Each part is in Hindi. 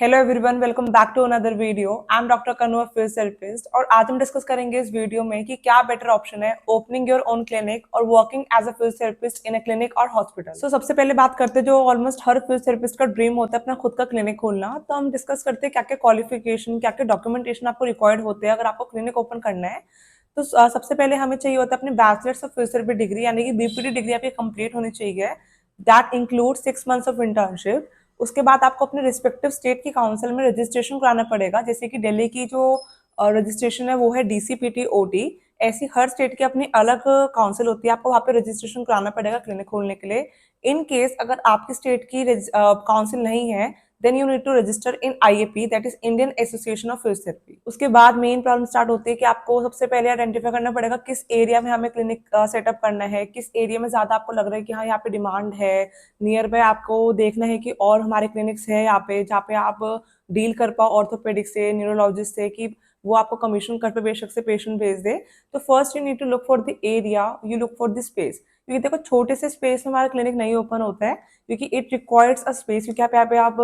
Hello everyone, welcome back to another video. I am doctor Kanwar, physiotherapist, और आज हम डिस्कस करेंगे इस वीडियो में कि क्या बेटर ऑप्शन है, ओपनिंग योर ओन क्लिनिक और working as a physiotherapist in a clinic और हॉस्पिटल। सो सबसे पहले बात करते हैं जो ऑलमोस्ट हर फिजियोथेरेपिस्ट का ड्रीम होता है, अपना खुद का क्लिनिक खोलना। तो हम डिस्कस करते हैं क्या क्या क्वालिफिकेशन, क्या क्या डॉक्यूमेंटेशन आपको रिक्वायर्ड होते हैं अगर आपको क्लिनिक ओपन करना है। तो सबसे पहले हमें चाहिए होता है अपनी बैचलर्स ऑफ फिजियोथेरेपी डिग्री, यानी कि बीपीडी डिग्री आपकी कंप्लीट होनी चाहिए। That include 6 months of internship. उसके बाद आपको अपने रिस्पेक्टिव स्टेट की काउंसिल में रजिस्ट्रेशन कराना पड़ेगा। जैसे कि दिल्ली की जो रजिस्ट्रेशन है वो है DCPT-OT। ऐसी हर स्टेट की अपनी अलग काउंसिल होती है, आपको वहाँ पे रजिस्ट्रेशन कराना पड़ेगा क्लिनिक खोलने के लिए। इन केस अगर आपकी स्टेट की काउंसिल नहीं है, then you need to register in IAP, that is Indian Association of Physiotherapy. उसके बाद मेन प्रॉब्लम स्टार्ट होती है कि आपको सबसे पहले आइडेंटिफाई करना पड़ेगा किस एरिया में हमें क्लिनिक सेटअप करना है, किस एरिया में ज्यादा आपको लग रहा है कि हाँ यहाँ पे डिमांड है। नियर बाय आपको देखना है कि और हमारे क्लिनिक्स है यहाँ पे जहाँ पे आप डील कर पाओ ऑर्थोपेडिक से, न्यूरोलॉजिस्ट से, कि वो आपको कमीशन कर पे बेशक से पेशेंट भेज दे। तो first you need to look for the area, you look for the space. क्योंकि देखो छोटे से स्पेस में हमारा क्लिनिक नहीं ओपन होता है, क्योंकि इट रिक्वायर्स अ स्पेस। क्योंकि यहाँ पे आप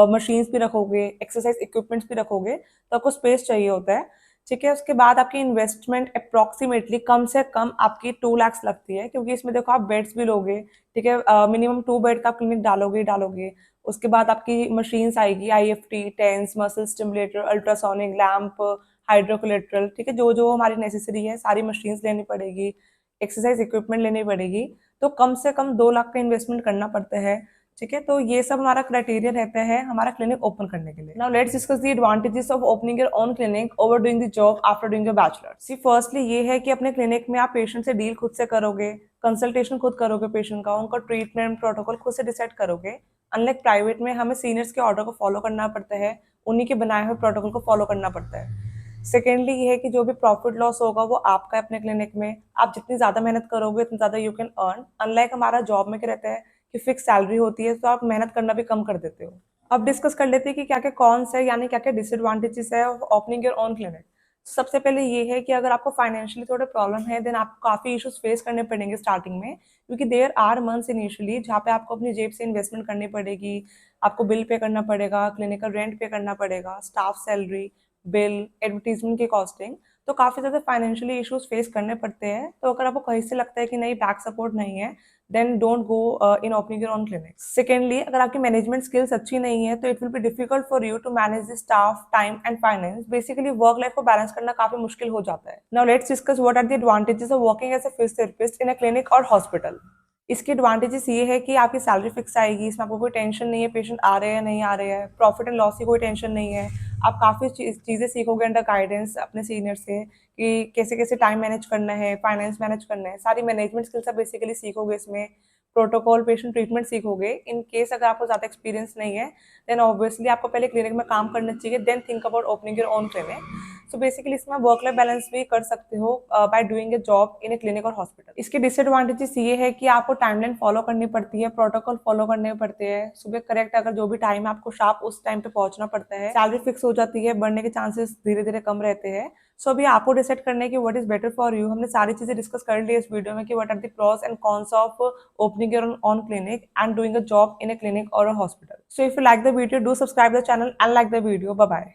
मशीन्स भी रखोगे, एक्सरसाइज इक्विपमेंट्स भी रखोगे, तो आपको स्पेस चाहिए होता है। ठीक है, उसके बाद आपकी इन्वेस्टमेंट अप्रोक्सीमेटली कम से कम आपकी 2 लाख लगती है, क्योंकि इसमें देखो आप बेड्स भी लोगे। ठीक है, मिनिमम 2 बेड का क्लिनिक डालोगे ही डालोगे। उसके बाद आपकी मशीन्स आएगी, IFT, TENS, muscle stimulator, ultrasonic lamp, hydrocollator. ठीक है, जो जो हमारी नेसेसरी है सारी मशीन्स लेनी पड़ेगी, एक्सरसाइज इक्विपमेंट लेनी पड़ेगी। तो कम से कम 2 लाख का इन्वेस्टमेंट करना पड़ता है। ठीक है, तो ये सब हमारा क्राइटेरिया रहता है हमारा क्लिनिक ओपन करने के लिए। Now let's discuss the advantages of opening your own clinic over doing the job after doing your bachelor. See firstly ये है कि अपने क्लिनिक में आप पेशेंट से डील खुद से करोगे, कंसल्टेशन खुद करोगे पेशेंट का, उनका ट्रीटमेंट प्रोटोकॉल खुद से डिसाइड करोगे। अनलाइक प्राइवेट में हमें सीनियर्स के ऑर्डर को फॉलो करना पड़ता है, उन्हीं के बनाए हुए प्रोटोकॉल को फॉलो करना पड़ता है। सेकेंडली ये है कि जो भी प्रॉफिट लॉस होगा वो आपका है अपने क्लिनिक में। आप जितनी ज्यादा मेहनत करोगे उतनी ज्यादा यू कैन अर्न। अनलाइक हमारा जॉब में क्या रहता है कि फिक्स सैलरी होती है, तो आप मेहनत करना भी कम कर देते हो। अब डिस्कस कर लेते हैं कि क्या क्या कॉन्स है, यानी क्या क्या डिसएडवांटेजेस है ओपनिंग योर ओन क्लिनिक। सबसे पहले ये है कि अगर आपको फाइनेंशियली थोड़े प्रॉब्लम है, देन आपको काफी इश्यूज फेस करने पड़ेंगे स्टार्टिंग में, क्योंकि देयर आर मंथ्स इनिशियली जहाँ पे आपको अपनी जेब से इन्वेस्टमेंट करनी पड़ेगी। आपको बिल पे करना पड़ेगा, क्लिनिकल रेंट पे करना पड़ेगा, स्टाफ सैलरी, बिल, एडवर्टीजमेंट की कॉस्टिंग। तो काफी ज्यादा फाइनेंशियली इश्यूज फेस करने पड़ते हैं। तो अगर आपको कहीं से लगता है कि नहीं बैक सपोर्ट नहीं है, then don't go in opening your own clinic. Secondly, अगर आपकी मैनेजमेंट स्किल्स अच्छी नहीं है तो it will be difficult for you to manage the staff, time and finance. Basically work life को बैलेंस करना काफी मुश्किल हो जाता है। Now let's discuss what are the advantages of working as a physiotherapist in a clinic और हॉस्पिटल। इसके एडवांटेजेस ये है कि आपकी सैलरी फिक्स आएगी, इसमें आपको कोई टेंशन नहीं है पेशेंट आ रहे हैं नहीं आ रहे हैं, प्रॉफिट एंड लॉस की कोई टेंशन नहीं है। आप काफ़ी चीज़ें सीखोगे अंडर गाइडेंस अपने सीनियर से, कि कैसे कैसे टाइम मैनेज करना है, फाइनेंस मैनेज करना है, सारी मैनेजमेंट स्किल्स आप बेसिकली सीखोगे इसमें। प्रोटोकॉल, पेशेंट ट्रीटमेंट सीखोगे। इन केस अगर आपको ज़्यादा एक्सपीरियंस नहीं है, देन ऑब्वियसली आपको पहले क्लिनिक में काम करना चाहिए, then think about opening your own clinic. So basically इसमें वर्क लाइफ बैलेंस भी कर सकते हो by doing a job in a clinic और हॉस्पिटल। इसके डिसएडवांटेजेस ये है कि आपको टाइमलाइन फॉलो करनी पड़ती है, प्रोटोकॉल फॉलो करने पड़ते हैं। सुबह करेक्ट अगर जो भी टाइम है आपको शार्प उस टाइम पे पहुंचना पड़ता है। सैलरी फिक्स हो जाती है, बढ़ने के चांसेस धीरे धीरे कम रहते हैं। सो अभी आपको डिसाइड करना है कि what is better for you. हमने सारी चीजें डिस्कस कर ली इस वीडियो में कि what are the pros and cons of opening your own clinic and doing a job in a clinic और a hospital. So if you like the video, do subscribe the channel and like the video. Bye bye.